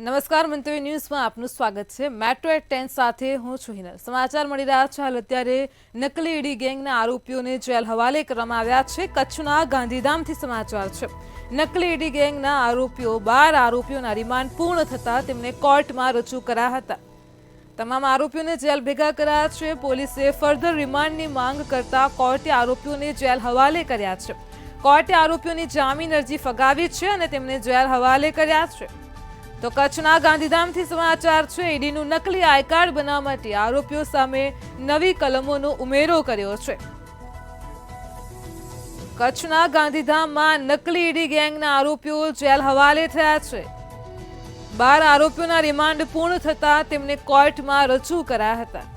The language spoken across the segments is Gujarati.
નમસ્કાર મંતવ્ય ન્યૂઝમાં આપનું સ્વાગત છે। મેટ્રો એટ 10 સાથે હું છું હિનલ। સમાચાર મળી રહ્યા છે હાલ અત્યારે નકલી ઈડી ગેંગના આરોપીઓને જેલ હવાલે કરવામાં આવ્યા છે। કચ્છના ગાંધીધામથી સમાચાર છે। નકલી ઈડી ગેંગના આરોપીઓ 12 આરોપીઓના રિમાન્ડ પૂર્ણ થતા તેમને કોર્ટમાં રજૂ કરાયા હતા। તમામ આરોપીઓને જેલ ભેગા કરાયા છે। પોલીસે ફર્ધર રિમાન્ડની માંગ કરતા કોર્ટે આરોપીઓને જેલ હવાલે કર્યા છે। કોર્ટે આરોપીઓની જામીન અરજી ફગાવી છે અને તેમને જેલ હવાલે કર્યા છે। તો કચ્છના ગાંધીધામથી સમાચાર છે। ઈડીનું નકલી આઈ કાર્ડ બનાવવા માટે આરોપીઓ સામે નવી કલમોનો ઉમેરો કર્યો છે। કચ્છના ગાંધીધામમાં નકલી ઈડી ગેંગના આરોપીઓ જેલ હવાલે થયા છે। 12 આરોપીઓના રિમાન્ડ પૂર્ણ થતા તેમને કોર્ટમાં રજૂ કરાયા હતા।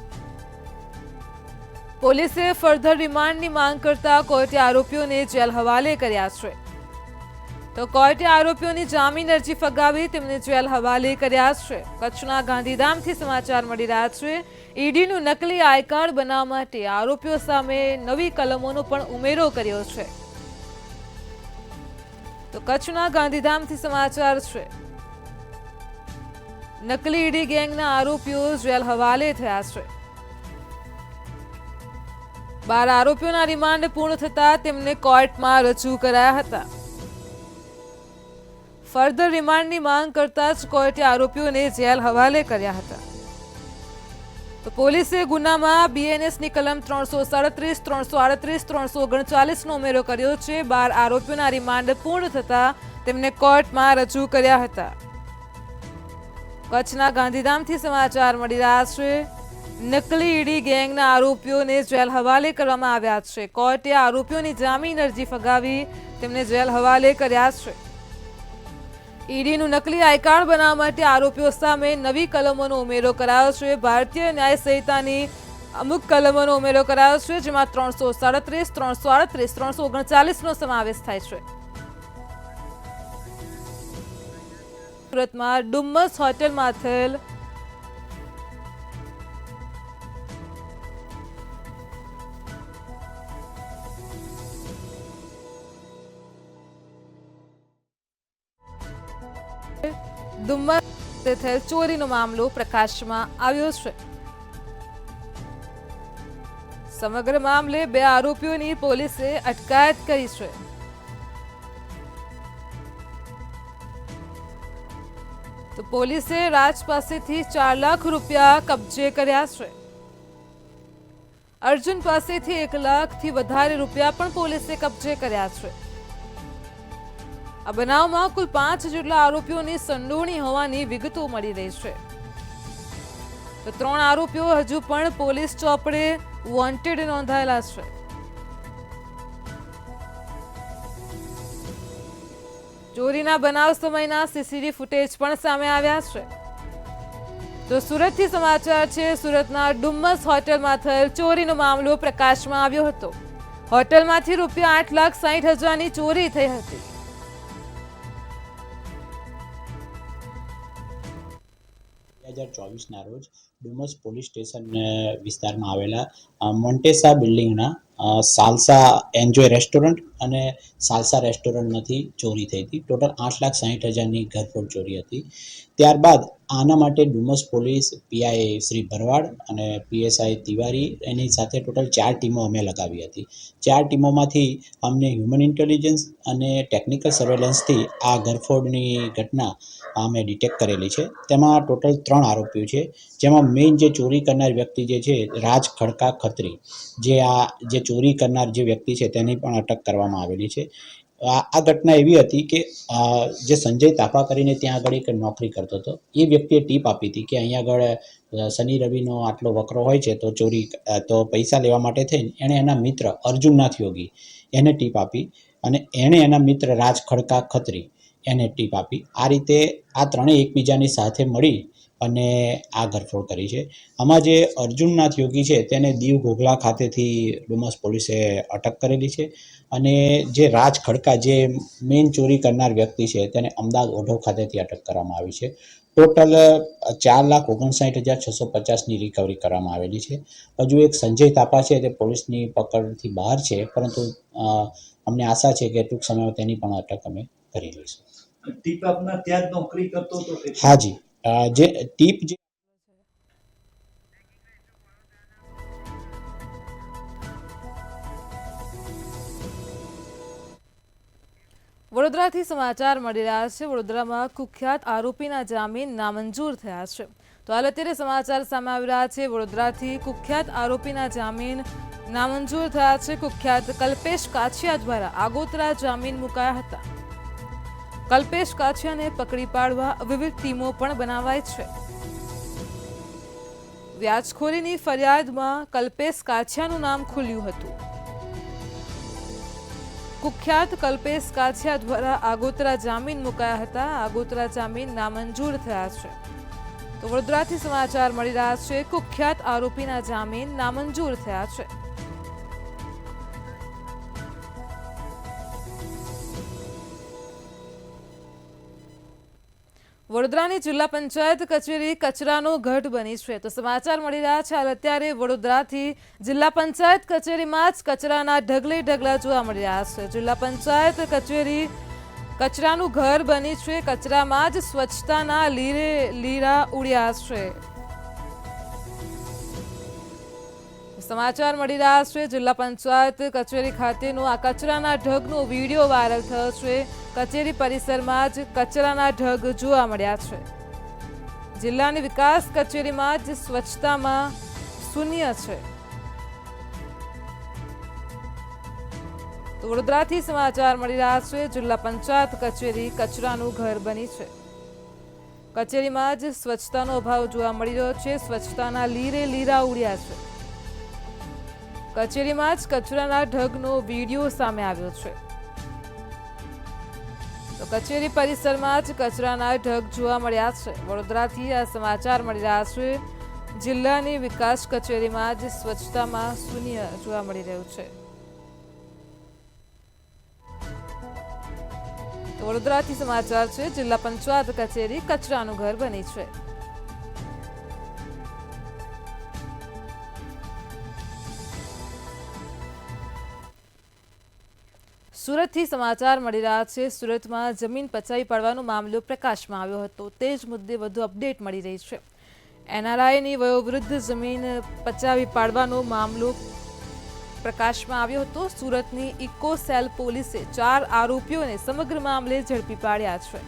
પોલીસે ફર્ધર રિમાન્ડની માંગ કરતા કોર્ટે આરોપીઓને જેલ હવાલે કર્યા છે। તો કોર્ટે આરોપીઓની જામીન અરજી ફગાવી તેમને જેલ હવાલે કર્યા છે। કચ્છના ગાંધીધામથી સમાચાર મળી રહ્યા છે। ઈડીનું નકલી આઈ કાર્ડ બનાવવા માટે આરોપીઓ સામે નવી કલમોનો પણ ઉમેરો કર્યો છે। તો કચ્છના ગાંધીધામથી સમાચાર છે। નકલી ઈડી ગેંગના આરોપીઓ જેલ હવાલે થયા છે। 12 આરોપીઓના રિમાન્ડ પૂર્ણ થતા તેમને કોર્ટમાં રજૂ કરાયા હતા। ફર્ધર રિમાન્ડની માંગ કરતા જ કોર્ટે આરોપીઓને જેલ હવાલે કર્યા હતા। તો પોલીસે ગુનામાં બીએનએસની કલમ 337, 338, 339નો ઉમેરો કર્યો છે। 12 આરોપીઓના રિમાન્ડ પૂર્ણ થતા તેમને કોર્ટમાં રજૂ કર્યા હતા। કચ્છના ગાંધીધામથી સમાચાર મળી રહ્યા છે। નકલી ઈડી ગેંગના આરોપીઓને જેલ હવાલે કરવામાં આવ્યા છે। કોર્ટે આરોપીઓની જામીન અરજી ફગાવી તેમને જેલ હવાલે કર્યા છે। ઈડીનું નકલી આઈ કાર્ડ બનાવવા માટે આરોપીઓ સામે નવી કલમોનો ઉમેરો કરાયો છે। ભારતીય ન્યાય સંહિતાની અમુક કલમોનો ઉમેરો કરાયો છે, જેમાં 337, 338, 339નો સમાવેશ થાય છે। સુરતમાં ડુમ્મસ હોટેલમાં થયેલ થયેલ ચોરીનો મામલો પ્રકાશમાં આવ્યો છે। સમગ્ર મામલે 2 આરોપીઓની પોલીસે અટકાયત કરી છે। તો પોલીસે રાજ પાસેથી 4 લાખ રૂપિયા કબજે કર્યા છે। અર્જુન પાસેથી 1 લાખથી વધારે રૂપિયા પણ પોલીસે કબજે કર્યા છે। આ બનાવમાં કુલ 5 જેટલા આરોપીઓની સંડોવણી હોવાની વિગતો મળી રહી છે। તો 3 આરોપીઓ હજુ પણ પોલીસ ચોપડે વોન્ટેડ નોંધાયેલા છે। ચોરીના બનાવ સમયના સીસીટીવી ફૂટેજ પણ સામે આવ્યા છે। તો સુરતથી સમાચાર છે। સુરતના ડુમ્મસ હોટેલમાં થયેલ ચોરીનો મામલો પ્રકાશમાં આવ્યો હતો। હોટેલમાંથી રૂપિયા 8,60,000ની ચોરી થઈ હતી। 2024ના રોજ ડુમસ પોલીસ સ્ટેશન વિસ્તારમાં આવેલા મોન્ટેસા બિલ્ડિંગના સાલસા એન્જોય રેસ્ટોરન્ટ અને સાલસા રેસ્ટોરન્ટમાંથી ચોરી થઈ હતી। ટોટલ 8,60,000ની ઘરફોડ ચોરી હતી। ત્યારબાદ આના માટે ડુમસ પોલીસ પીઆઈ શ્રી ભરવાડ અને પીએસઆઈ તિવારી એની સાથે ટોટલ 4 ટીમો અમે લગાવી હતી। 4 ટીમોમાંથી અમને હ્યુમન ઇન્ટેલિજન્સ અને ટેકનિકલ સર્વેલન્સથી આ ઘરફોડની ઘટના અમે ડિટેક્ટ કરેલી છે। તેમાં ટોટલ 3 આરોપીઓ છે, જેમાં મેઇન જે ચોરી કરનાર વ્યક્તિ જે છે રાજ ખડકા ખત્રી, જે ચોરી કરનાર જે વ્યક્તિ છે તેની પણ અટક કરવામાં આવેલી છે। આ ઘટના એવી હતી કે જે સંજય તાપા કરીને ત્યાં આગળ એક નોકરી કરતો હતો, એ વ્યક્તિએ ટીપ આપી હતી કે અહીંયા આગળ શનિ રવિનો આટલો વકરો હોય છે તો પૈસા લેવા માટે થઈને એણે એના મિત્ર અર્જુનનાથ યોગી એને ટીપ આપી અને એણે એના મિત્ર રાજ ખડકા ખત્રી એને ટીપ આપી। આ રીતે આ ત્રણેય એકબીજાની સાથે મળી અને આ ઘરફોડ કરી છે। આમાં જે અર્જુનનાથ યોગી છે તેને દીવ ઘોઘલા ખાતેથી ડુમસ પોલીસે અટક કરેલી છે અને જે રાજ ખડકા જે મેઇન ચોરી કરનાર વ્યક્તિ છે તેને અમદાવાદ ઓઢવ ખાતેથી અટક કરવામાં આવી છે। ટોટલ 4,59,650ની રિકવરી કરવામાં આવેલી છે। હજુ એક સંજય તાપા છે તે પોલીસની પકડથી બહાર છે, પરંતુ અમને આશા છે કે ટૂંક સમયમાં તેની પણ અટક અમે કરી લઈશું। ટીપ આપના ત્યાં જ નોકરી કરતો હતો કે હાજી, જે ટીપ જે વડોદરાથી સમાચાર મળી રહ્યા છે. વડોદરામાં કુખ્યાત આરોપીના જામીન નામંજૂર થયા છે. તો હાલ અત્યારે સમાચાર સામે આવી રહ્યા છે. વડોદરાથી કુખ્યાત આરોપીના જામીન નામંજૂર થયા છે. કુખ્યાત કલ્પેશ કાછિયા દ્વારા આગોતરા જામીન મુકાયા હતા. કલ્પેશ કાછિયાને પકડી પાડવા વિવિધ ટીમો પણ બનાવાઈ છે. વ્યાજખોરીની ફરિયાદમાં કલ્પેશ કાછિયાનું નામ ખુલ્યું હતું. કુખ્યાત કલ્પેશ કાછિયા દ્વારા આગોતરા જામીન મુકાયા હતા. આગોતરા જામીન નામંજૂર થયા છે. તો વડોદરાથી સમાચાર મળી રહ્યા છે. કુખ્યાત આરોપીના જામીન નામંજૂર થયા છે. વડોદરાની જિલ્લા પંચાયત કચેરી કચરાનો ગઢ બની છે. તો સમાચાર મળી રહ્યા છે હાલ અત્યારે વડોદરાથી જિલ્લા પંચાયત કચેરીમાં જ કચરાના ઢગલે ઢગલા જોવા મળી રહ્યા છે. જિલ્લા પંચાયત કચેરી કચરાનું ઘર બની છે. કચરામાં જ સ્વચ્છતાના લીરે લીરા ઉડ્યા છે. સમાચાર મળી રહ્યા છે જિલ્લા પંચાયત કચેરી ખાતેનો આ કચરાના ઢગનો વિડીયો વાયરલ થયો છે. કચેરી પરિસરમાં જ કચરાના ઢગ જોવા મળ્યા છે. જિલ્લાની વિકાસ કચેરીમાં જ સ્વચ્છતામાં શૂન્ય છે. તો વડોદરાથી સમાચાર મળી રહ્યા છે. જિલ્લા પંચાયત કચેરી કચરાનું ઘર બની છે. કચેરીમાં જ સ્વચ્છતાનો અભાવ જોવા મળી રહ્યો છે. સ્વચ્છતાના લીરે લીરા ઉડ્યા છે. કચેરીમાં જ કચરાના ઢગનો વિડીયો સામે આવ્યો છે. તો કચેરી પરિસરમાં જ કચરાના ઢગ જોવા મળ્યા છે. વડોદરાથી આ સમાચાર મળી રહ્યા છે. જિલ્લાની વિકાસ કચેરીમાં જ સ્વચ્છતામાં શૂન્ય જોવા મળી રહ્યું છે. તો વડોદરાથી સમાચાર છે. જિલ્લા પંચાયત કચેરી કચરાનું ઘર બની છે. સુરતથી સમાચાર મળી રહ્યા છે. સુરતમાં જમીન પચાવી પાડવાનો મામલો પ્રકાશમાં આવ્યો હતો. તે જ મુદ્દે વધુ અપડેટ મળી રહી છે. એનઆરઆઈની વયોવૃદ્ધ જમીન પચાવી પાડવાનો મામલો પ્રકાશમાં આવ્યો હતો. સુરતની ઇકોસેલ પોલીસે 4 આરોપીઓને સમગ્ર મામલે ઝડપી પાડ્યા છે.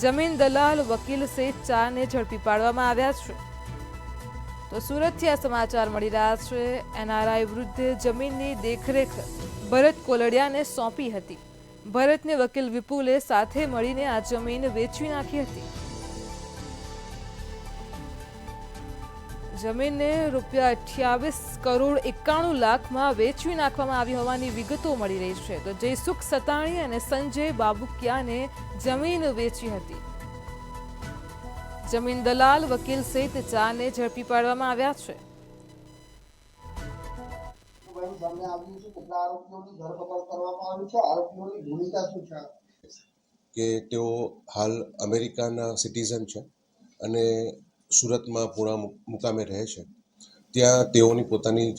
જમીન દલાલ વકીલ સહિત 4ને ઝડપી પાડવામાં આવ્યા છે. તો સુરતથી આ સમાચાર મળી રહ્યા છે. એનઆરઆઈ વિરુદ્ધ જમીનની દેખરેખ ભરત કોલડિયાને સોંપી હતી. ભરતને વકીલ વિપુલે સાથે મળીને આ જમીન વેચી નાખી હતી. જમીનને ₹28 કરોડ 91 લાખમાં વેચી નાખવામાં આવી હોવાની વિગતો મળી રહી છે. તો જયસુખ સતાણી અને સંજય બાબુકિયાને જમીન વેચી હતી. જમીન દલાલ વકીલ સહિત 4ને ઝડપી પાડવામાં આવ્યા છે. કે તેઓ હાલ અમેરિકાના સિટીઝન છે અને સુરતમાં પૂર્ણ મુકામે રહે છે. ત્યાં તેઓની પોતાની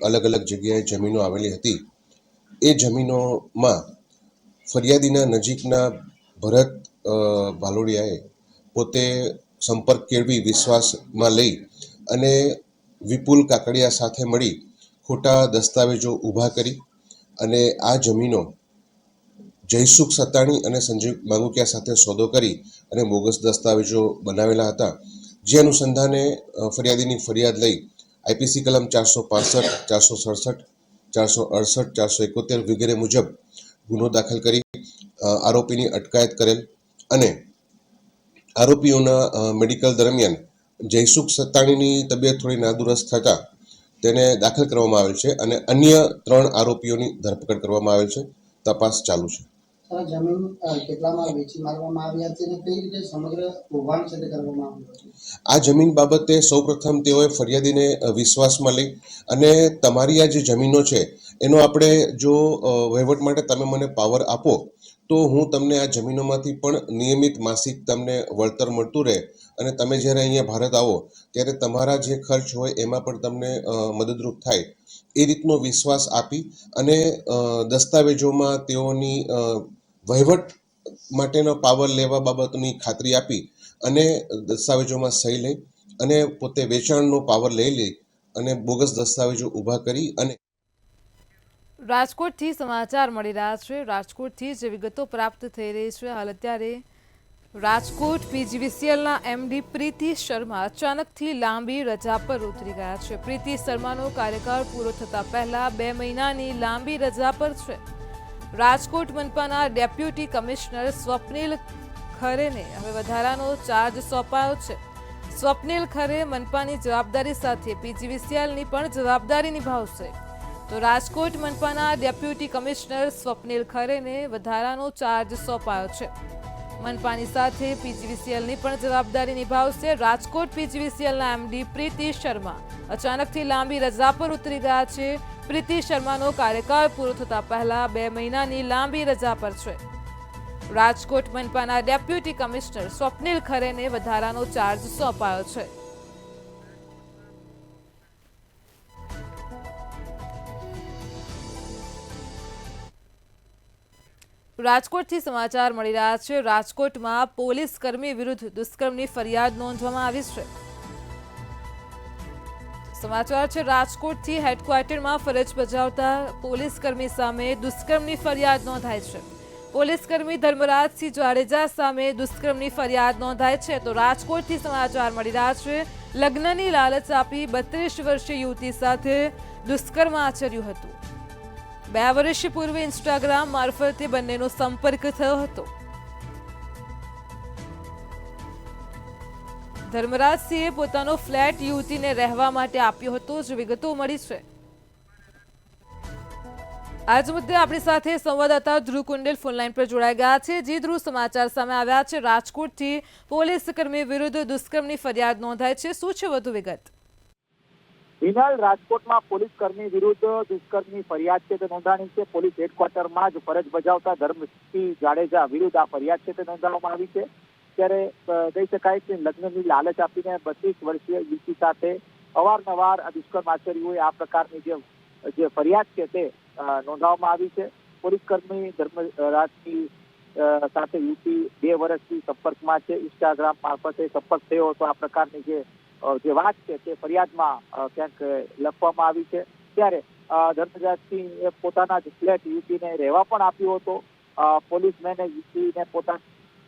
અલગ અલગ જગ્યાએ જમીનો આવેલી હતી. એ જમીનોમાં ફરિયાદીના નજીકના ભરત ભાલોડિયાએ પોતે સંપર્ક કેળવી વિશ્વાસમાં લઈ અને વિપુલ કાકડિયા સાથે મળી ખોટા દસ્તાવેજો ઊભા કરી અને આ જમીનો જયસુખ સતાણી અને સંજય માંગુકિયા સાથે સોદો કરી અને બોગસ દસ્તાવેજો બનાવેલા હતા. જે અનુસંધાને ફરિયાદીની ફરિયાદ લઈ આઈપીસી કલમ 465, 467, 468, 471 વગેરે મુજબ ગુનો દાખલ કરી આરોપીની અટકાયત કરેલ અને આરોપીઓના મેડિકલ દરમિયાન જયસુખ સતાણીની તબિયત થોડી નાદુરસ્ત થતાં તેને દાખલ કરવામાં આવેલ છે અને અન્ય 3 આરોપીઓની ધરપકડ કરવામાં આવેલ છે. તપાસ ચાલુ છે. જમીન કેટલામાં વેચી મારવામાં આવ્યા છે અને કઈ રીતે સમગ્ર કૌભાંડ છે તે કરવામાં આવ્યું હતું? આ જમીન બાબતે સૌપ્રથમ તેઓએ ફરિયાદીને વિશ્વાસમાં લઈ અને તમારી આ જે જમીનો છે એનો આપણે જો વહીવટ માટે તમે મને પાવર આપો તો હું તમને આ જમીનોમાંથી પણ નિયમિત માસિક તમને વળતર મળતું રહે અને તમે જ્યારે અહીંયા ભારત આવો ત્યારે તમારા જે ખર્ચ હોય એમાં પણ તમને મદદરૂપ થાય એ રીતનો વિશ્વાસ આપી અને દસ્તાવેજોમાં તેઓની વહીવટ માટેનો પાવર લેવા બાબતની ખાતરી આપી અને દસ્તાવેજોમાં સહી લઈ અને પોતે વેચાણનો પાવર લઈ અને બોગસ દસ્તાવેજો ઊભા કરી અને રાજકોટથી સમાચાર મળી રહ્યા છે. રાજકોટથી જે વિગતો પ્રાપ્ત થઈ રહી છે, હાલ અત્યારે રાજકોટ પીજીવીસીએલના એમડી પ્રીતિ શર્મા અચાનકથી લાંબી રજા પર ઉતરી ગયા છે. પ્રીતિ શર્માનો કાર્યકાળ પૂરો થતા પહેલા 2 મહિનાની લાંબી રજા પર છે. રાજકોટ મનપાના ડેપ્યુટી કમિશનર સ્વપ્નિલ ખરેને હવે વધારાનો ચાર્જ સોંપાયો છે. સ્વપ્નિલ ખરે મનપાની જવાબદારી સાથે પીજીવીસીએલની પણ જવાબદારી નિભાવશે. તો રાજકોટ મનપાના ડેપ્યુટી કમિશનર સ્વપ્નિલ ખરેને વધારાનો ચાર્જ સોંપાયો છે. મનપાની સાથે પીજીવીસીએલની પણ જવાબદારી નિભાવશે. રાજકોટ પીજીવીસીએલના એમડી પ્રીતિ શર્મા અચાનકથી લાંબી રજા પર ઉતરી ગયા છે. પ્રીતિ શર્માનો કાર્યકાળ પૂરો થતા પહેલા 2 મહિનાની લાંબી રજા પર છે. રાજકોટ મનપાના ડેપ્યુટી કમિશનર સ્વપ્નિલ ખરેને વધારાનો ચાર્જ સોંપાયો છે. રાજકોટથી સમાચાર મળી રહ્યા છે. રાજકોટમાં પોલીસ કર્મી વિરુદ્ધ દુષ્કર્મની ફરિયાદ નોંધવામાં આવી છે. સમાચાર છે રાજકોટથી હેડક્વાર્ટરમાં ફરજ બજાવતા પોલીસ કર્મી સામે દુષ્કર્મની ફરિયાદ નોંધાઈ છે. પોલીસ કર્મી ધર્મરાજસિંહ જાડેજા સામે દુષ્કર્મની ફરિયાદ નોંધાઈ છે. તો રાજકોટથી સમાચાર મળી રહ્યા છે. લગ્નની લાલચ આપી 32 વર્ષીય યુવતી સાથે દુષ્કર્મ આચર્યું હતું. 2 વર્ષ પૂર્વે ઇન્સ્ટાગ્રામ મારફતે બંનેનો સંપર્ક થયો હતો. ધર્મરાજસિંહે પોતાનો ફ્લેટ યુવતીને રહેવા માટે આપ્યો હતો, જે વિગતો મળી છે. આજ મુદ્દે આપણી સાથે સંવાદદાતા ધ્રુવ કુંડેલ ફોનલાઈન પર જોડાઈ ગયા છે. જી ધ્રુવ, સમાચાર સામે આવ્યા છે. રાજકોટથી પોલીસ કર્મી વિરુદ્ધ દુષ્કર્મની ફરિયાદ નોંધાઈ છે. શું છે વધુ વિગત? હિનાલ, રાજકોટમાં પોલીસ કર્મી વિરુદ્ધ દુષ્કર્મની ફરિયાદ છે તે નોંધાણી છે. પોલીસ હેડક્વાર્ટરમાં જ ફરજ બજાવતા ધર્મસિંહ જાડેજા વિરુદ્ધ આ ફરિયાદ છે તે નોંધવામાં આવી છે. ત્યારે કહી શકાય કે લગ્નની લાલચ આપીને 32 વર્ષીય યુવતી સાથે અવારનવાર દુષ્કર્મ આચર્યું હોય આ પ્રકારની જે ફરિયાદ છે તે નોંધવામાં આવી છે. પોલીસ કર્મી ધર્મરાજસિંહ સાથે યુવતી 2 વર્ષથી સંપર્કમાં છે. ઇન્સ્ટાગ્રામ મારફતે સંપર્ક થયો હતો આ પ્રકારની જે વાત છે તે ફરિયાદમાં ક્યાંક લખવામાં આવી છે. ત્યારે ધર્મરાજસિંહે પોતાના જ ફ્લેટ યુવતીને રહેવા પણ આપ્યો હતો. પોલીસમેને યુવતીને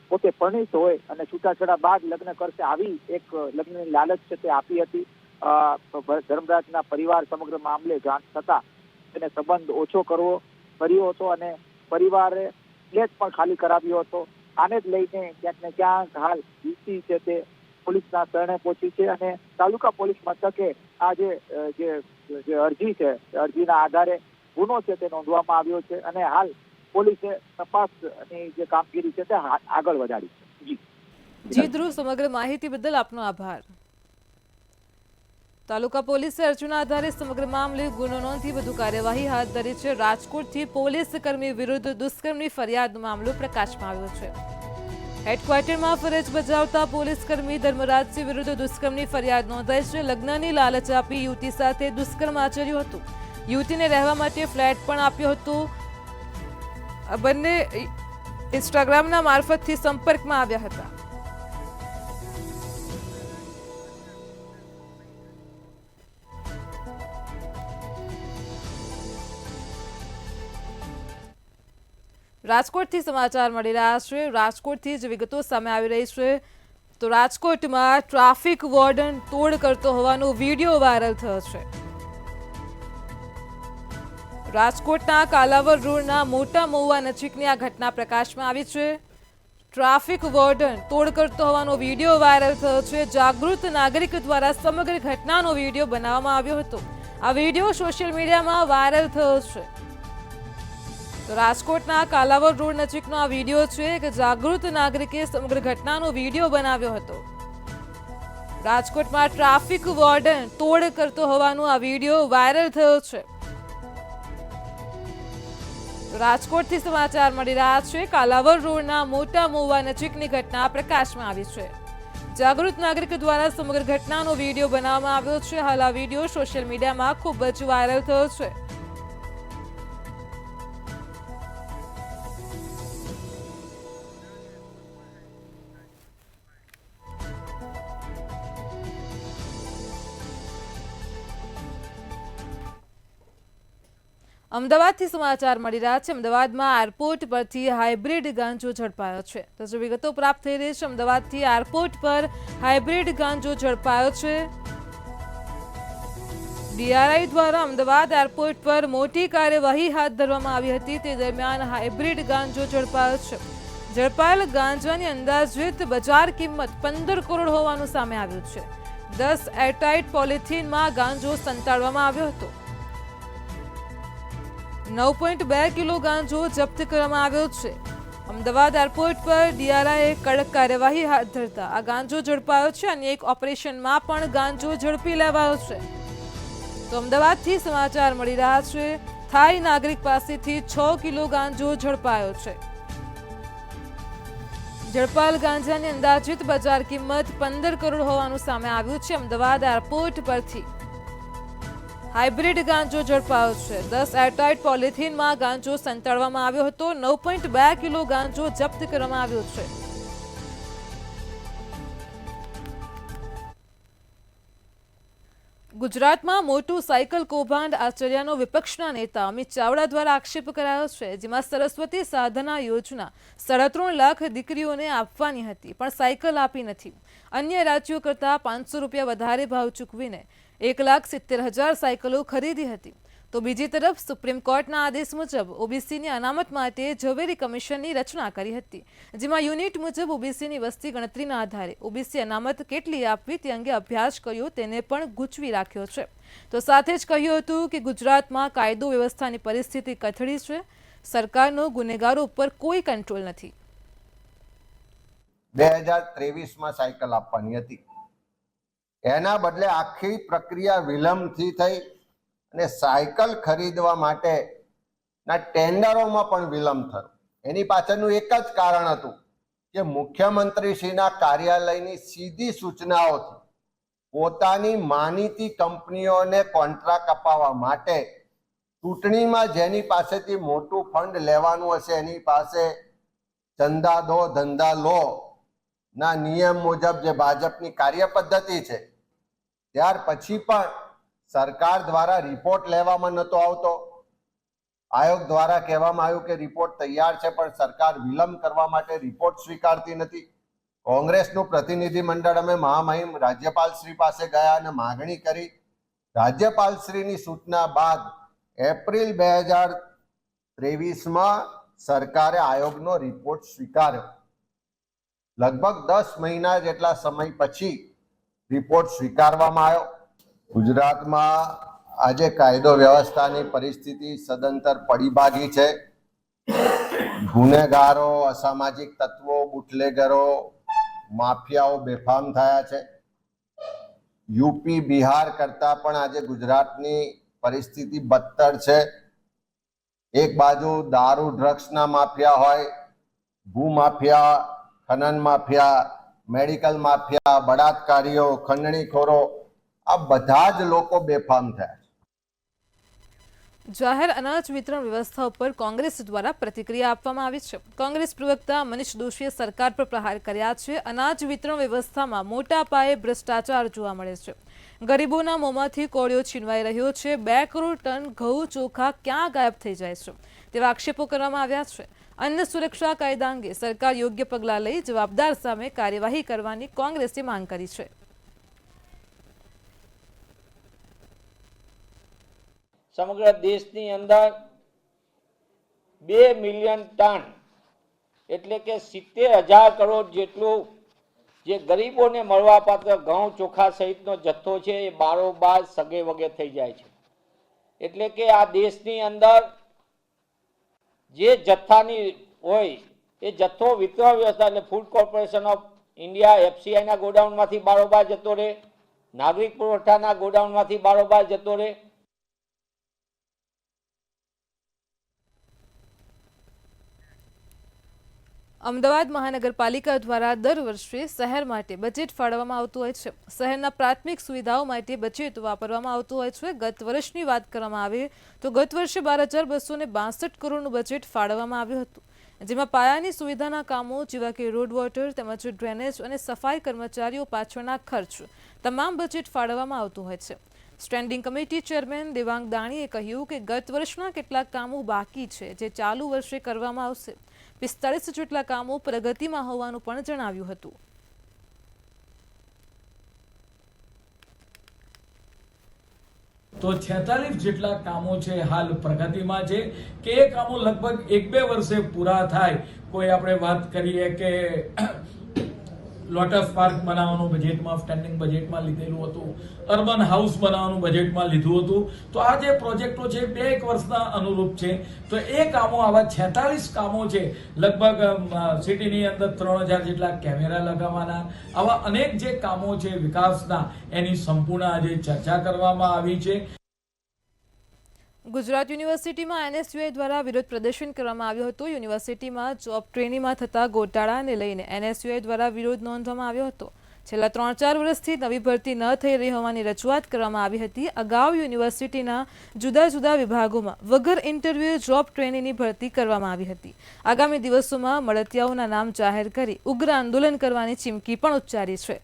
પોતે પરણિત હોય અને છૂટાછેડા બાદ લગ્ન કરશે આવી એક લગ્નની લાલચ છે તે આપી હતી. ધર્મરાજના પરિવાર સમગ્ર મામલે જાણ થતા તેને સંબંધ ઓછો કર્યો હતો અને પરિવારે ફ્લેટ પણ ખાલી કરાવ્યો હતો. આને જ લઈને ક્યાંક ને ક્યાંક હાલ યુવતી છે તે પોલીસના શરણે પહોંચી છે અને તાલુકા પોલીસ મથકે આ જે અરજી છે અરજીના આધારે ગુનો છે તે નોંધવામાં આવ્યો છે અને હાલ પોલીસે તપાસની જે કામગીરી છે તે આગળ વધારી છે. જી ધ્રુવ, સમગ્ર માહિતી બદલ આપનો આભાર. તાલુકા પોલીસે અરજીના આધારે સમગ્ર મામલે ગુનો નોંધી વધુ કાર્યવાહી હાથ ધરી છે. રાજકોટથી પોલીસ કર્મી વિરુદ્ધ દુષ્કર્મની ફરિયાદનો મામલો પ્રકાશમાં આવ્યો છે. હેડક્વાર્ટરમાં ફરજ બજાવતા પોલીસ કર્મી ધર્મરાજસિંહ વિરુદ્ધ દુષ્કર્મની ફરિયાદ નોંધાઈ છે. લગ્નની લાલચ આપી યુવતી સાથે દુષ્કર્મ આચર્યું હતું. યુવતીને રહેવા માટે ફ્લેટ પણ આપ્યો હતો. બંને ઇન્સ્ટાગ્રામના મારફતથી સંપર્કમાં આવ્યા હતા. રાજકોટથી સમાચાર મળી રહ્યા છે. રાજકોટથી જ વિગતો સામે આવી રહી છે. તો રાજકોટમાં ટ્રાફિક વોર્ડન તોડ કરતો હોવાનો વિડીયો વાયરલ થયો છે. રાજકોટના કાલાવડ રોડના મોટા મહુવા નજીકની આ ઘટના પ્રકાશમાં આવી છે. ટ્રાફિક વોર્ડન તોડ કરતો હોવાનો વિડીયો વાયરલ થયો છે. જાગૃત નાગરિક દ્વારા સમગ્ર ઘટનાનો વિડીયો બનાવવામાં આવ્યો હતો. આ વિડીયો સોશિયલ મીડિયામાં વાયરલ થયો છે. તો રાજકોટના કાલાવડ રોડ નજીકનો આ વિડીયો છે કે જાગૃત નાગરિકે સમગ્ર ઘટનાનો વિડીયો બનાવ્યો હતો. રાજકોટમાં ટ્રાફિક વોર્ડન તોડ કરતો હોવાનો આ વિડીયો વાયરલ થયો છે. રાજકોટથી સમાચાર મળી રહ્યા છે. કાલાવડ રોડના મોટા મહુવા નજીકની ઘટના પ્રકાશમાં આવી છે. જાગૃત નાગરિક દ્વારા સમગ્ર ઘટનાનો વિડીયો બનાવવામાં આવ્યો છે. હાલ આ વિડીયો સોશિયલ મીડિયામાં ખૂબ જ વાયરલ થયો છે. અમદાવાદથી સમાચાર મળી રહ્યા છે। અમદાવાદમાં એરપોર્ટ પરથી હાઇબ્રિડ ગાંજો ઝડપાયો છે। તો જો વિગતો પ્રાપ્ત થઈ રહી છે, અમદાવાદથી એરપોર્ટ પર હાઇબ્રિડ ગાંજો ઝડપાયો છે। ડીઆરઆઈ દ્વારા અમદાવાદ એરપોર્ટ પર મોટી કાર્યવાહી હાથ ધરવામાં આવી હતી। તે દરમિયાન હાઇબ્રિડ ગાંજો ઝડપાયો છે। ઝડપાયેલ ગાંજાની અંદાજિત બજાર કિંમત 15 કરોડ હોવાનું સામે આવ્યું છે। 10 એરટાઇટ પોલિથીનમાં ગાંજો સંતાડવામાં આવ્યો હતો। 9.2 કિલો ગાંજો જપ્ત કરવામાં આવ્યો છે। અમદાવાદ એરપોર્ટ પર ડીઆરઆઈએ કડક કાર્યવાહી હાથ ધરતા આ ગાંજો ઝડપાયો છે। અને એક ઓપરેશનમાં પણ ગાંજો ઝડપી લેવાયો છે। તો અમદાવાદથી સમાચાર મળી રહ્યા છે, થાઈ નાગરિક પાસેથી 6 કિલો ગાંજો ઝડપાયો છે। ઝડપાયેલ ગાંજાની અંદાજિત બજાર કિંમત 15 કરોડ હોવાનું સામે આવ્યું છે। અમદાવાદ એરપોર્ટ પરથી હાઇબ્રિડ ગાંજો ઝડપાયો છે। 10 એરટાઇટ પોલિથીનમાં ગાંજો સંતાડવામાં આવ્યો હતો। 9.2 કિલો ગાંજો જપ્ત કરવામાં આવ્યો છે। ગુજરાતમાં મોટું સાયકલ કૌભાંડ આચર્યાનો વિપક્ષના નેતા અમિત ચાવડા દ્વારા આક્ષેપ કરાયો છે, જેમાં સરસ્વતી સાધના યોજના 3.5 લાખ દીકરીઓને આપવાની હતી, પણ સાયકલ આપી નથી। અન્ય રાજ્યો કરતાં 500 રૂપિયા વધારે ભાવ ચૂકવીને 1,70,000 સાયકલો ખરીદી હતી। તો બીજી તરફ સુપ્રીમ કોર્ટના આદેશ મુજબ ઓબીસીની અનામત માટે ઝવેરી કમિશનની રચના કરી હતી, જેમાં યુનિટ મુજબ ઓબીસીની વસ્તી ગણતરીના આધારે ઓબીસી અનામત કેટલી આપવી તે અંગે અભ્યાસ કર્યો, તેને પણ ગૂંચવી રાખ્યો છે। તો સાથે જ કહ્યું હતું કે ગુજરાતમાં કાયદો વ્યવસ્થાની પરિસ્થિતિ કથળી છે, સરકારનો ગુનેગારો ઉપર કોઈ કંટ્રોલ નથી। 2023માં સાયકલ આપવાની હતી, એના બદલે આખી પ્રક્રિયા વિલંબથી થઈ અને સાયકલ ખરીદવા માટેના ટેન્ડરોમાં પણ વિલંબ થયો। એની પાછળનું એક જ કારણ હતું કે મુખ્યમંત્રીશ્રીના કાર્યાલયની સીધી સૂચનાઓથી પોતાની માનીતી કંપનીઓને કોન્ટ્રાક્ટ અપાવવા માટે ચૂંટણીમાં જેની પાસેથી મોટું ફંડ લેવાનું હશે એની પાસે ચંદા દો ધંધા લો ના નિયમ મુજબ જે ભાજપની કાર્ય પદ્ધતિ છે, ત્યાર પછી પણ સરકાર દ્વારા રિપોર્ટ લેવામાં નહોતો આવતો। આયોગ દ્વારા કહેવામાં આવ્યું કે રિપોર્ટ તૈયાર છે, પણ સરકાર વિલંબ કરવા માટે રિપોર્ટ સ્વીકારતી નથી। કોંગ્રેસનું પ્રતિનિધિ મંડળ અમે મહામહિમ રાજ્યપાલશ્રી પાસે ગયા અને માગણી કરી। રાજ્યપાલશ્રીની સૂચના બાદ એપ્રિલ 2023માં સરકારે આયોગનો રિપોર્ટ સ્વીકાર્યો। લગભગ 10 મહિના જેટલા સમય પછી રિપોર્ટ સ્વીકારવામાં આવ્યો। ગુજરાતમાં આજે કાયદો વ્યવસ્થાની પરિસ્થિતિ સદંતર પડી ભાગી છે। ગુનેગારો, અસામાજિક તત્વો, બુટલેગરો, માફિયાઓ બેફામ થયા છે। યુપી, બિહાર કરતાં પણ આજે ગુજરાતની પરિસ્થિતિ બદતર છે। એક બાજુ દારૂ ડ્રગ્સના માફિયા હોય, ભૂમાફિયા, ખનન માફિયા, મેડિકલ માફિયા, બળાત્કારીઓ, ખંડણીખોરો, આ બધા જ લોકો બેફામ થયા છે। જાહેર અનાજ વિતરણ વ્યવસ્થા ઉપર કોંગ્રેસ દ્વારા પ્રતિક્રિયા આપવામાં આવી છે। કોંગ્રેસ પ્રવક્તા મનીષ દોશીએ સરકાર પર પ્રહાર કર્યા છે। અનાજ વિતરણ વ્યવસ્થામાં મોટા પાયે ભ્રષ્ટાચાર જોવા મળે છે। ગરીબોના મોંમાંથી કોળિયો છીનવાઈ રહ્યો છે। 2 કરોડ ટન ઘઉં ચોખા ક્યાં ગાયબ થઈ જાય છે તેવા આક્ષેપો કરવામાં આવ્યા છે। અન્ન સુરક્ષા કાયદા અંગે સરકાર યોગ્ય પગલાં લઈ જવાબદાર સામે કાર્યવાહી કરવાની કોંગ્રેસે માંગ કરી છે। સમગ્ર દેશની અંદર 2 મિલિયન ટન એટલે કે 70,000 કરોડ જેટલું જે ગરીબોને મળવાપાત્ર ઘઉં ચોખા સહિતનો જથ્થો છે એ બારોબાર સગે વગે થઈ જાય છે। એટલે કે આ દેશની અંદર જે જથ્થાની હોય એ જથ્થો વિતરણ વ્યવસ્થા એટલે ફૂડ કોર્પોરેશન ઓફ ઇન્ડિયા એફસીઆઈના ગોડાઉનમાંથી બારોબાર જતો રહે, નાગરિક પુરવઠાના ગોડાઉનમાંથી બારોબાર જતો રહે। અમદાવાદ મહાનગરપાલિકા દ્વારા દર વર્ષે શહેર માટે બજેટ ફાળવવામાં આવતું હોય છે। શહેરના પ્રાથમિક સુવિધાઓ માટે બજેટ વાપરવામાં આવતું હોય છે। ગત વર્ષની વાત કરવામાં આવે તો ગત વર્ષે 12,262 કરોડનું બજેટ ફાળવવામાં આવ્યું હતું, જેમાં પાયાની સુવિધાના કામો જેવા કે રોડ, વોટર તેમજ ડ્રેનેજ અને સફાઈ કર્મચારીઓ પાછળના ખર્ચ તમામ બજેટ ફાળવવામાં આવતું હોય છે। સ્ટેન્ડિંગ કમિટી ચેરમેન દેવાંગ દાણીએ કહ્યું કે ગત વર્ષના કેટલાક કામો બાકી છે જે ચાલુ વર્ષે કરવામાં આવશે. 45 જેટલા કામો પ્રગતિમાં હોવાનું પણ જણાવ્યું હતું. તો 46 જેટલા કામો છે હાલ પ્રગતિમાં છે કે એ કામો લગભગ 1-2 વર્ષે પૂરા થાય. કોઈ આપણે વાત કરીએ કે લોટસ પાર્ક બનાવવાનું બજેટમાં સ્ટેન્ડિંગ બજેટમાં લીધેલું હતું, અર્બન હાઉસ બનાવવાનું બજેટમાં લીધું હતું. તો આ જે પ્રોજેક્ટો છે 2-1 વર્ષના અનુરૂપ છે. તો એ કામો આવા 46 કામો છે. લગભગ સિટીની અંદર 3000 જેટલા કેમેરા લગાવવાના, આવા અનેક જે કામો છે વિકાસના, એની સંપૂર્ણ આજે ચર્ચા કરવામાં આવી છે. ગુજરાત યુનિવર્સિટીમાં NSUI દ્વારા વિરોધ પ્રદર્શન કરવામાં આવ્યો હતો. યુનિવર્સિટીમાં જોબ ટ્રેનિંગમાં થતા ગોટાળાને લઈને NSUI દ્વારા વિરોધ નોંધવામાં આવ્યો હતો. છેલ્લા 3-4 વર્ષથી નવી ભરતી ન થઈ રહી હોવાની રજૂઆત કરવામાં આવી હતી. અગાઉ યુનિવર્સિટીના જુદા જુદા વિભાગોમાં વગર ઇન્ટરવ્યુએ જોબ ટ્રેનિંગની ભરતી કરવામાં આવી હતી. આગામી દિવસોમાં મળતિયાઓના નામ જાહેર કરી ઉગ્ર આંદોલન કરવાની ચીમકી પણ ઉચ્ચારી છે.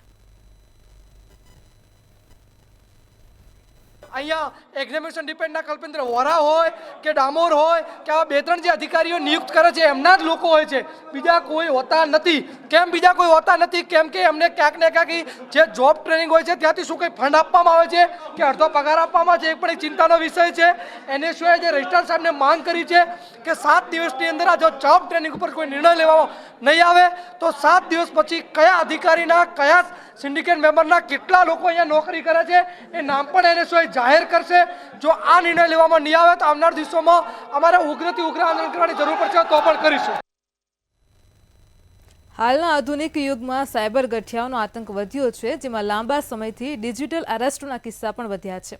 અહીંયા એક્ઝામિનેશન ડિપેન્ડના કલ્પેન્દ્ર વોરા હોય કે ડામોર હોય કે આવા 2-3 જે અધિકારીઓ નિયુક્ત કરે છે એમના જ લોકો હોય છે, બીજા કોઈ હોતા નથી. કેમ બીજા કોઈ હોતા નથી? કેમ કે એમને ક્યાંક ને ક્યાંક જે જોબ ટ્રેનિંગ હોય છે ત્યાંથી શું કંઈ ફંડ આપવામાં આવે છે કે અડધો પગાર આપવામાં આવે છે, એ પણ એક ચિંતાનો વિષય છે. NSUI જે રજિસ્ટ્રાર સાહેબને માંગ કરી છે કે 7 દિવસની અંદર આ જો જોબ ટ્રેનિંગ ઉપર કોઈ નિર્ણય લેવામાં નહીં આવે તો 7 દિવસ પછી કયા અધિકારીના કયા સિન્ડિકેટ મેમ્બરના કેટલા લોકો અહીંયા નોકરી કરે છે એ નામ પણ NSUI જાહેર કરશે. જો આ નિર્ણય લેવામાં નહીં આવે તો આવનાર દિવસોમાં અમારે ઉગ્રથી ઉગ્ર આંદોલન કરવાની જરૂર પડશે, તો પણ કરીશું. હાલના આધુનિક યુગમાં સાયબર ગઠિયાઓનો આતંક વધ્યો છે, જેમાં લાંબા સમયથી ડિજિટલ અરેસ્ટના કિસ્સા પણ વધ્યા છે.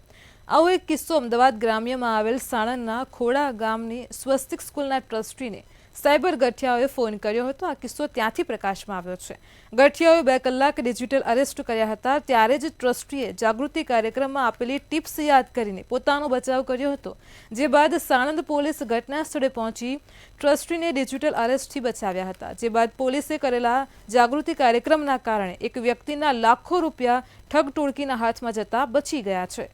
આવો એક કિસ્સો અમદાવાદ ગ્રામ્યમાં આવેલ સાણંદના ખોડા ગામની સ્વસ્તિક સ્કૂલના ટ્રસ્ટીને સાયબર ગઠિયાઓએ ફોન કર્યો હતો. આ કિસ્સો ત્યાંથી પ્રકાશમાં આવ્યો છે. ગઠિયાઓએ 2 કલાક ડિજિટલ અરેસ્ટ કર્યા હતા. ત્યારે જ ટ્રસ્ટીએ જાગૃતિ કાર્યક્રમમાં આપેલી ટિપ્સ યાદ કરીને પોતાનો બચાવ કર્યો હતો. જે બાદ સાણંદ પોલીસ ઘટના સ્થળે પહોંચી ટ્રસ્ટીને ડિજિટલ અરેસ્ટથી બચાવ્યા હતા. જે બાદ પોલીસે કરેલા જાગૃતિ કાર્યક્રમના કારણે એક વ્યક્તિના લાખો રૂપિયા ઠગ ટોળકીના હાથમાં જતા બચી ગયા છે.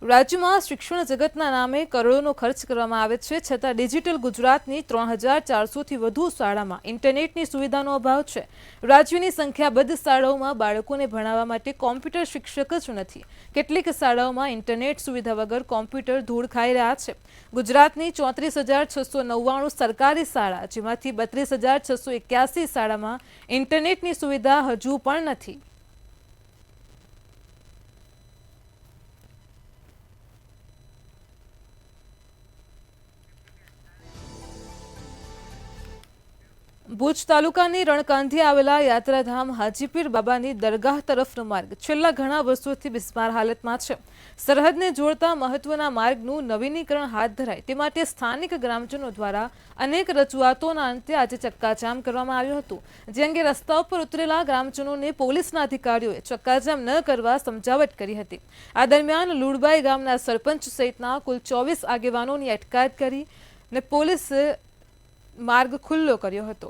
રાજ્યમાં શિક્ષણ જગતના નામે કરોડોનો ખર્ચ કરવામાં આવે છે, છતાં ડિજિટલ ગુજરાતની 3400થી વધુ શાળામાં ઇન્ટરનેટની સુવિધાનો અભાવ છે. રાજ્યની સંખ્યાબદ્ધ શાળાઓમાં બાળકોને ભણાવવા માટે કોમ્પ્યુટર શિક્ષક જ નથી. કેટલીક શાળાઓમાં ઇન્ટરનેટ સુવિધા વગર કોમ્પ્યુટર ધૂળ ખાઈ રહ્યા છે. ગુજરાતની 34,699 સરકારી શાળા, જેમાંથી 32,681 શાળામાં ઇન્ટરનેટની સુવિધા હજુ પણ નથી. ભુજ તાલુકાની રણકાંધી આવેલા યાત્રાધામ હાજીપીર બાબાની દરગાહ તરફનો માર્ગ છેલ્લા ઘણા વર્ષોથી બિસ્માર હાલતમાં છે. સરહદને જોડતા મહત્વના માર્ગનું નવીનીકરણ હાથ ધરાય તે માટે સ્થાનિક ગ્રામજનો દ્વારા અનેક રજૂઆતોના અંતે આજે ચક્કાજામ કરવામાં આવ્યું હતું. જે અંગે રસ્તા ઉપર ઉતરેલા ગ્રામજનોને પોલીસના અધિકારીઓએ ચક્કાજામ ન કરવા સમજાવટ કરી હતી. આ દરમિયાન લુડબાઈ ગામના સરપંચ સહિતના કુલ 24 આગેવાનોની અટકાયત કરી અને પોલીસે માર્ગ ખુલ્લો કર્યો હતો.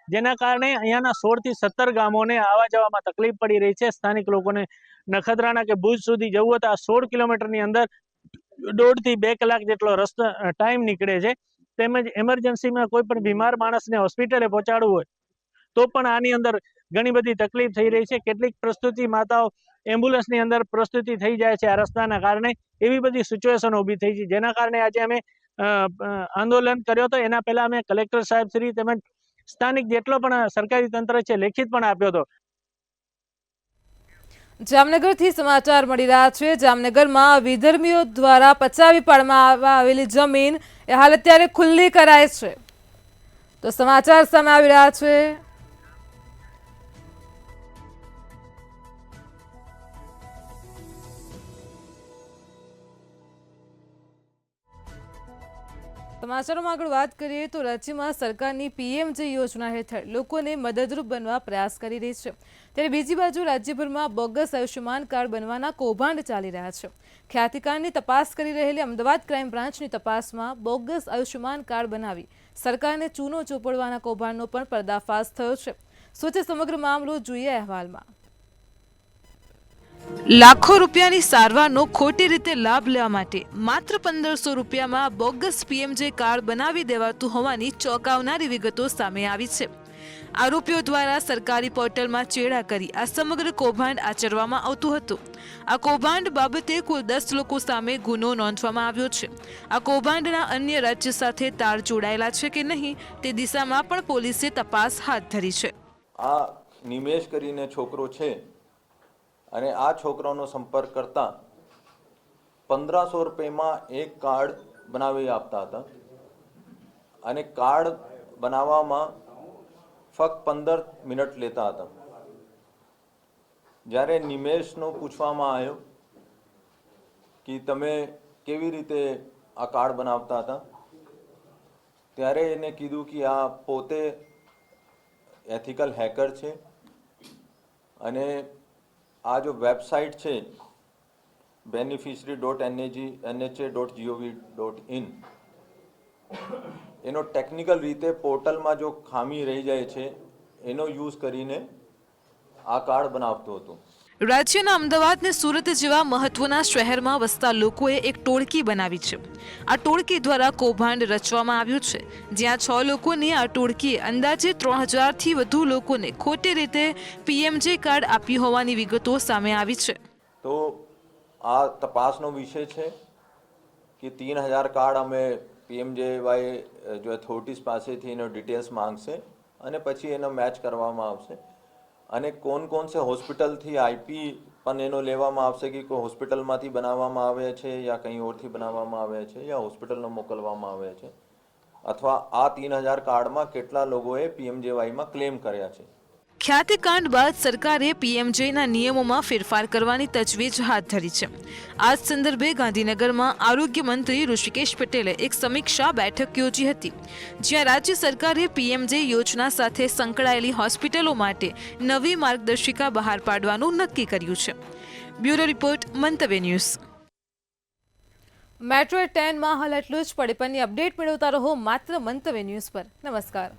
જેના કારણે અહીંયાના 16 થી 17 ગામોને આવવા જવામાં તકલીફ પડી રહી છે. સ્થાનિક લોકોને નખત્રાણા કે ભુજ સુધી જવું હોય તો આ 16 કિલોમીટરની અંદર 1.5 થી 2 કલાક જેટલો રસ્તો ટાઈમ નીકળે છે. તેમજ એમરજન્સીમાં કોઈ પણ બીમાર માણસને હોસ્પિટલે પહોંચાડવું હોય તો પણ આની અંદર ઘણી બધી તકલીફ થઈ રહી છે. કેટલીક પ્રસ્તુતિ માતાઓ એમ્બ્યુલન્સની અંદર પ્રસ્તુતિ થઈ જાય છે આ રસ્તાના કારણે. એવી બધી સિચ્યુએશનો ઊભી થઈ છે, જેના કારણે આજે અમે આંદોલન કર્યો હતો. એના પહેલા અમે કલેક્ટર સાહેબ શ્રી તેમજ સ્થાનિક જેટલો પણ સરકારી તંત્ર છે લેખિત પણ આપ્યો હતો. જામનગરથી સમાચાર મળી રહ્યા છે. જામનગરમાં વિધર્મીઓ દ્વારા પચાવી પાડવામાં આવેલી જમીન એ હાલ અત્યારે ખુલ્લી કરાય છે. તો સમાચાર સામે આવી રહ્યા છે. સમાચારોમાં આગળ વાત કરીએ તો રાજ્યમાં સરકારની પીએમજે યોજના હેઠળ લોકોને મદદરૂપ બનવા પ્રયાસ કરી રહી છે, ત્યારે બીજી બાજુ રાજ્યભરમાં બોગસ આયુષ્યમાન કાર્ડ બનવાના કૌભાંડ ચાલી રહ્યા છે. ખ્યાતિકાંડની તપાસ કરી રહેલી અમદાવાદ ક્રાઇમ બ્રાન્ચની તપાસમાં બોગસ આયુષ્યમાન કાર્ડ બનાવી સરકારને ચૂનો ચોપડવાના કૌભાંડનો પણ પર્દાફાશ થયો છે. શું છે સમગ્ર મામલો, જોઈએ અહેવાલમાં. લાખો રૂપિયાની સારવારનો ખોટી રીતે લાભ લેવા માટે માત્ર 1500 રૂપિયામાં બોગસ પીએમજે કાર્ડ બનાવી દેવાતું હોવાની ચોંકાવનારી વિગતો સામે આવી છે. આરોપીઓ દ્વારા સરકારી પોર્ટલમાં ચેડા કરી આ સમગ્ર કૌભાંડ આચરવામાં આવતું હતું. આ કૌભાંડ બાબતે કુલ 10 લોકો સામે ગુનો નોંધવામાં આવ્યો છે. આ કૌભાંડના અન્ય રાજ્ય સાથે તાર જોડાયેલા છે કે નહીં તે દિશામાં પણ પોલીસે તપાસ હાથ ધરી છે. આ નિમેશ કરીને છોકરો છે અને આ છોકરાનો સંપર્ક કરતા 1500 રૂપિયામાં એક કાર્ડ બનાવી આપતા હતા અને કાર્ડ બનાવવામાં ફક્ત 15 મિનિટ લેતા હતા. જ્યારે નિમેશનો પૂછવામાં આવ્યો કે તમે કેવી રીતે આ કાર્ડ બનાવતા હતા, ત્યારે એને કીધું કે આ પોતે એથિકલ હેકર છે અને આ જો વેબસાઇટ છે beneficiary.nha.gov.in એનો ટેકનિકલ રીતે પોર્ટલમાં જો ખામી રહી જાય છે એનો યુઝ કરીને આ કાર્ડ બનાવતો હતો. રાજ્યના અમદાવાદ ને સુરત જેવા મહત્વના શહેરમાં વસતા લોકોએ એક ટોળકી બનાવી છે. આ ટોળકી દ્વારા કૌભાંડ રચવામાં આવ્યું છે, જ્યાં 6 લોકોની આ ટોળકીએ અંદાજે 3000 થી વધુ લોકોને ખોટી રીતે પીએમજે કાર્ડ આપ્યું હોવાની વિગતો સામે આવી છે. તો આ તપાસનો વિષય છે કે 3000 કાર્ડ અમે પીએમજેવાય જો ઓથોરિટીઝ પાસેથી એનો ડિટેલ્સ માંગશે અને પછી એનો મેચ કરવામાં આવશે અને કોણ સે હોસ્પિટલથી આઈપી પણ એનો લેવામાં આવશે કે કોઈ હોસ્પિટલમાંથી બનાવવામાં આવે છે યા કંઈ ઓરથી બનાવવામાં આવે છે યા હોસ્પિટલનો મોકલવામાં આવે છે અથવા આ 3000 કાર્ડમાં કેટલા લોકોએ પીએમજેવાયમાં ક્લેમ કર્યા છે. ખ્યાતિકાંડ બાદ સરકારે પીએમજેના નિયમોમાં ફેરફાર કરવાની તજવીજ હાથ ધરી છે. આ સંદર્ભે ગાંધીનગરમાં આરોગ્ય મંત્રી ઋષિકેશ પટેલે એક સમીક્ષા બેઠક યોજી હતી, જ્યાં રાજ્ય સરકારે પીએમજે યોજના સાથે સંકળાયેલી હોસ્પિટલો માટે નવી માર્ગદર્શિકા બહાર પાડવાનું નક્કી કર્યું છે. બ્યુરો રિપોર્ટ, મંતવ્ય ન્યૂઝ. મેટ્રો 10માં હાલ એટલું જ. પડેપણની અપડેટ મેળવતા રહો માત્ર મંતવ્ય ન્યૂઝ પર. નમસ્કાર.